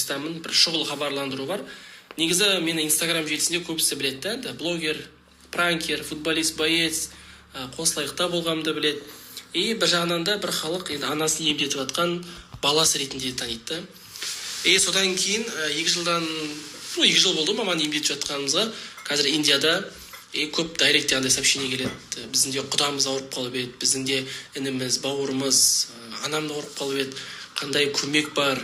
жұмыстамын, бір шұғыл хабарландыру бар. Негізі мені Инстаграм желісінде көбісі біледі да, блогер, пранкер, футболист, боец, қосылайықта болғанымды біледі. И бір жағынан да бір халық енді анасын емдетіп жатқан баласы ретінде таниды. Содан кейін 2 жыл болды маманы емдетіп жатқанымызға. Қазір Индияда көп дайректте андай сообщение келеді. Біздің де құдамыз ауырып қалып еді, біздің де ініміз, бауырымыз, анам да ауырып қалып еді. Қандай көмек бар?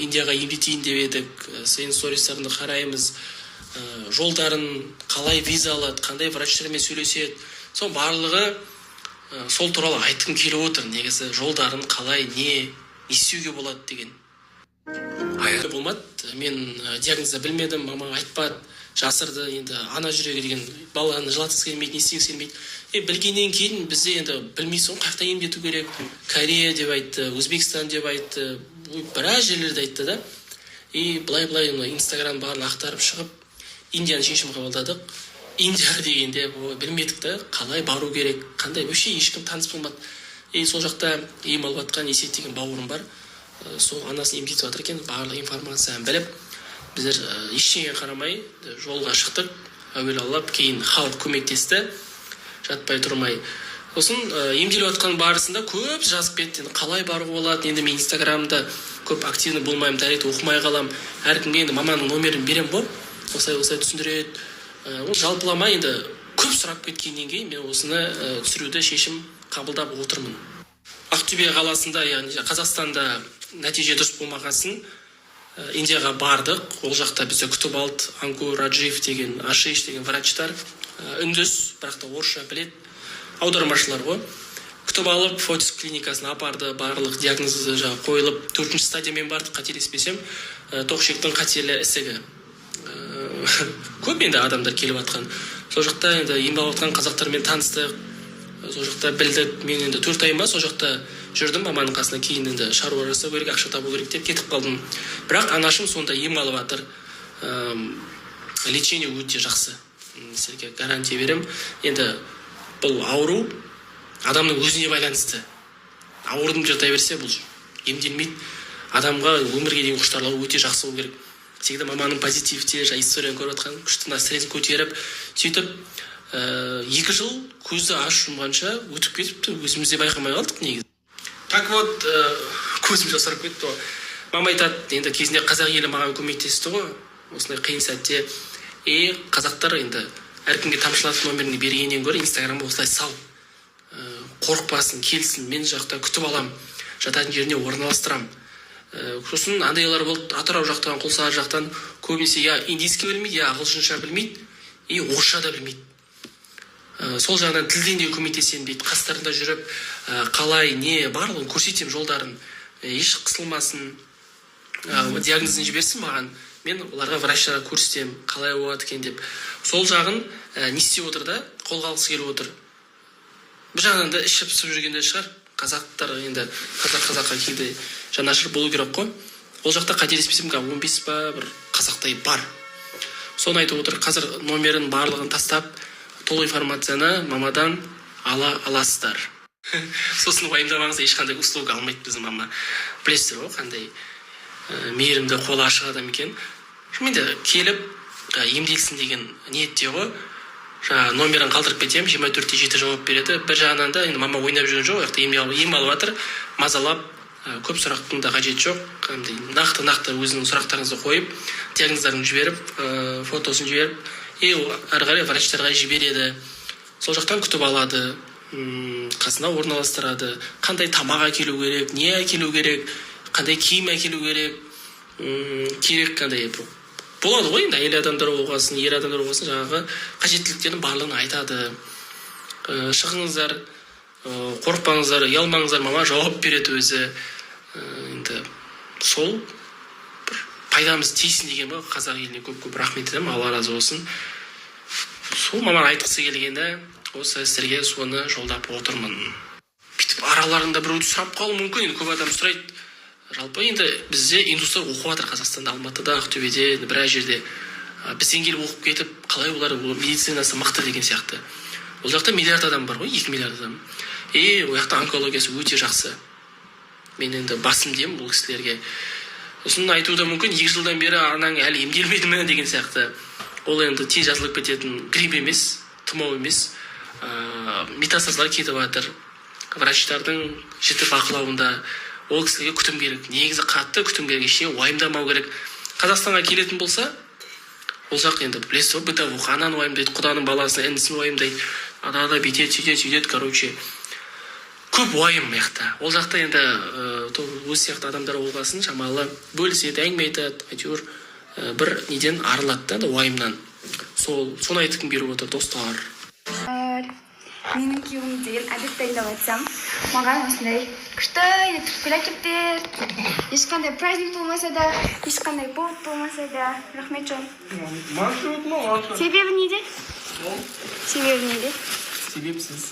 Индияға емдетейін деп едік. Сенің стористарыңды қараймыз. Жолдарын қалай виза алады, қандай врачтармен сөйлеседі. Сол барлығы сол туралы айтқым келіп отыр. Негізі жолдарын қалай, не істеуге болады деген. Болмады. Мен диагнозды білмедім, мама айтпады, жасырды. Енді ана жүрегі деген баланы жылатқысы келмейді, не істегісі келмейді. Білгеннен кейін бізде енді білмейсің, қайда емдету керек. Корея деп айтты, Өзбекстан деп айтты, біраз жерлерді айтты да. Былай Инстаграм барын ақтарып шығып, Индияны шешім қабылдадық. Индия дегенде білмедік та, қалай бару керек, қандай вообще ешкім таныс болмады. Сол жақта ем алып жатқан Есет деген бауырым бар. Сол анасын емдетіп жатыр екен, барлық информацияны біліп, біздер ештеңеге қарамай жолға шықтық. Әуелі алып, кейін халық көмектесті, жатпай тұрмай. Сосын емделіп жатқан барысында көп жазып кетті. Қалай баруға болады? Енді мен Инстаграмда көп активны болмаймын, дайрект оқымай қалам. Әркімге енді маманың номерін берем ғой. Осылай түсіндіреді. Жалпылама енді көп сұрап кеткеннен кейін мен осыны түсіруді шешім қабылдап отырмын. Ақтөбе қаласында, яғни Қазақстанда нәтиже дұрыс болмағасын Индияға бардық. Ол жақта бізді күтіп алды. Ангур Раджиев деген, Ашиш деген врачтар, үндіс, бірақ та орысша біледі, аудармашылар ғой. Күтіп алып, Фотис клиникасына апарды, барлық диагнозы қойылып, 4-ші стадиямен бардық, қателеспесем, тоқшектің қатерлі ісігі. Көп енді адамдар келіп жатқан. Сол жақта енді ем алып жатқан қазақтармен таныстық. Сол жақта білдік. Мен енді 4 ай ма сол жақта жүрдім маманың қасына. Кейін енді шаруа жасау керек, ақша табу керек деп кетіп қалдым. Бірақ анашым сонда ем алып жатыр. Лечение өте жақсы. Сізге гарантия берем. Енді бұл ауру адамның өзіне байланысты. Ауырдым жата берсе бұл емделмейді. Адамға өмірге деген құштарлығы өте жақсы болу керек. Сегді маманың позитивте, историяны көріп жатқан, күшті стрессін көтеріп, сөйтіп 2 жыл көзді ашып жұмғанша өтіп кетіпті, өзімізде байқамай қалдық негізі. Так вот, көзім жасарып кетті ғой. Мама айтады, енді кезінде қазақ елі маған көмектесті ғой, осындай қиын сәтте. Қазақтар енді әркімге тамшылатып номеріңді бергеннен гөрі Инстаграмға осылай сал. Қорықпасын, келсін, мен жақта күтіп алам, жататын жеріне орналастырам. Сосын андайлар болды, Атырау жақтан, Құлсары жақтан көбінесе я индийский білмейді, я ағылшынша білмейді, орысша да білмейді. Сол жағынан тілден де көмектесем дейді, қастарында жүріп, қалай, не, барлығын көрсетем жолдарын, еш қысылмасын, диагнозын жіберсін маған, мен оларға врачтарға көрсетем, қалай болады екен деп. Сол жағын не істеп отыр да, қолға алғысы келіп отыр. Бір жағынан да ішіп пысып жүргенде шығар. Қазақтар енді қазаққа кейде жанашыр болу керек қой. Ол жақта қателеспесем 15 ба бір қазақтай бар. Соны айтып отыр. Қазір номерін барлығын тастап, толық информацияны мамадан аласыздар. Сосын уайымдамаңыз, ешқандай услуга алмайды біздің мама. Білесіздер ғой, қандай мейірімді, қолы ашық адам екен. Мен де келіп емделсін деген ниетте ғой. Номерін қалдырып кетем, 24-7 жауап береді. Бір жағынан да мама ойнап жүрген жоқ, ем алып жатыр, мазалап, көп сұрақтың да қажет жоқ. Нақты өзінің сұрақтарыңызды қойып, диагноздарын жіберіп, фотосын жіберіп, әрі қарай врачтарға жібереді. Сол жақтан күтіп алады, қасына орналастырады, қандай тамақ әкелу керек, не әкелу керек, қандай киім әкелу керек, қандай болады ғой, енді әйел адамдар болғасын, ер адамдар болғасын, жаңағы қажеттіліктердің барлығын айтады. Шығыңыздар, қорықпаңыздар, ұялмаңыздар, мама жауап береді өзі. Енді сол бір пайдамыз тиісін деген ба, қазақ еліне көп рахмет етемін, Алла разы болсын. Сол маманың айтқысы келгенде осы сіздерге соны жолдап отырмын. Бүйтіп араларында біреуді сұрап қалу мүмкін, енді көп адам сұрайды. Жалпы енді бізде индустар оқып жатыр Қазақстанда, Алматыда, Ақтөбеде, біраз жерде. Бізден келіп оқып кетіп, қалай олар медицинасы мықты деген сияқты. Ол жақта миллиард адам бар ғой, 2 миллиард адам. Ол жақта онкологиясы өте жақсы. Мен енді басым деймін бұл кісілерге. сосын айтуы да мүмкін 2 жылдан бері анаң әлі емделмеді ме деген сияқты. Ол енді тез жазылып кететін грипп емес, тұмау емес. Метастаздар кетіп жатыр. Врачтардың жіті бақылауында. Ол кісіге күтім керек. Негізі қатты күтім керек, ештеңе уайымдамау керек. Қазақстанға келетін болса, ол жақ енді білесіз ғой, бытовуха, ананы уайымдайды, құданың баласына інісін уайымдайды, ана бүйтеді, сөйтеді, короче. Көп уайым жақта. Ол жақта енді өз сияқты адамдар болғасын, шамалы бөліседі, әңгіме айтады, әйтеуір бір неден арылады да уайымнан. Соны айтқым беріп отыр, достар. Менің күйеуім деген әдет дайындап айтсам, маған осындай күшті түрткіл әкеп бер. Ешқандай праздник болмаса да, ешқандай повод болмаса да. Рахмет жон. Себебі неде? Себебі неде? Себепсіз.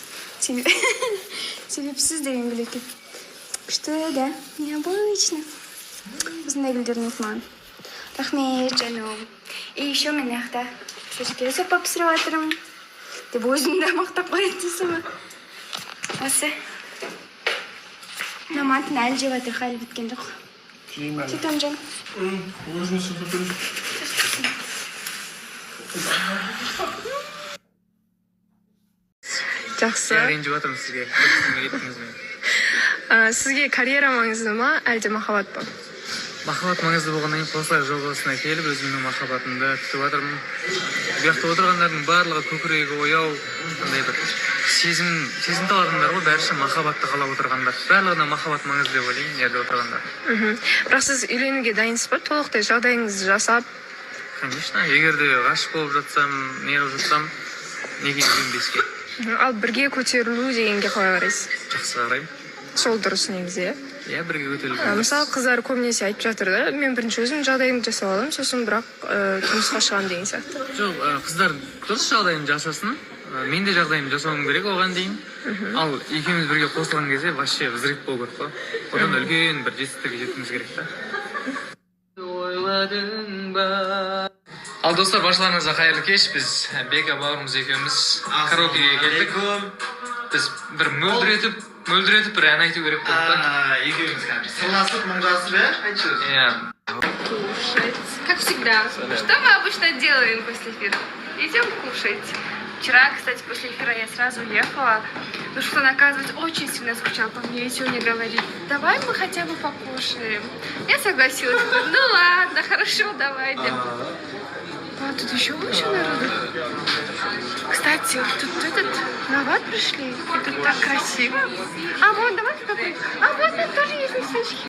Себепсіз деген гүл екен. Күшті, да, необычно. Осындай гүлдер ұнайды маған. Рахмет жаным. И еще мен яқта шешке сопа пісіріп жатырмын. Деп өзімді мақтап қояды дейсің ба? Осы. Наматын әлі жеп жатыр, халі біткен жоқ. Сөйтем жан. Өзіне сөйтіп көріп. Жақсы. Ренжіп жатырмын сізге. Сізге карьера маңызды ма, әлде махаббат па? Махаббат маңызды болғаннан кейін қосылар жобасына келіп, өзімнің махаббатымды күтіп жатырмын. Бұл жақта отырғандардың барлығы көкірегі ояу, қандай бір сезімтал адамдар ғой, бәрі махаббатты қалап отырғандар. Барлығына махаббат маңызды деп ойлаймын, жерде отырғандар. Бірақ сіз үйленуге дайынсыз ба? Толықтай жағдайыңызды жасап? Конечно, егер де ғашық болып жатсам, не қылып жатсам, неге үйленбеске? Ал бірге көтерілу дегенге қалай қарайсыз? Жақсы қараймын. Сол дұрыс негізі, иә? Бірге көтерілу. Мысалы, қыздар көбінесе айтып жатыр да, мен бірінші өзім жағдайымды жасап аламын, сосын бірақ тұрмысқа шығамын деген сияқты. Жоқ, қыздар дұрыс жағдайын жасасын. Мен де жағдайымды жасауым керек оған дейін. Ал екеуміз бірге қосылған кезде вообще взрыв болу керек қой. Одан үлкен бір жетістікке жетуіміз керек та. Ойладың ба? Ал достар, баршаларыңызға қайырлы кеш. Біз Бека бауырымыз екеуміз караокеге келдік. Біз бір мөлдіретіп бір ән айту керек болды да. Екеуміз сырласып мұңдасып, Иә. Кушать. Как всегда. Что мы обычно делаем после эфира? Идем кушать. Вчера, кстати, после эфира я сразу уехала, потому что он, оказывается, очень сильно скучал по мне и сегодня говорит, давай мы хотя бы покушаем. Я согласилась. Ну ладно, хорошо, давайте. А тут еще больше народу. Кстати, тут Нават пришли, и тут так красиво. А вот, давайте какой. А вот там тоже есть местечки.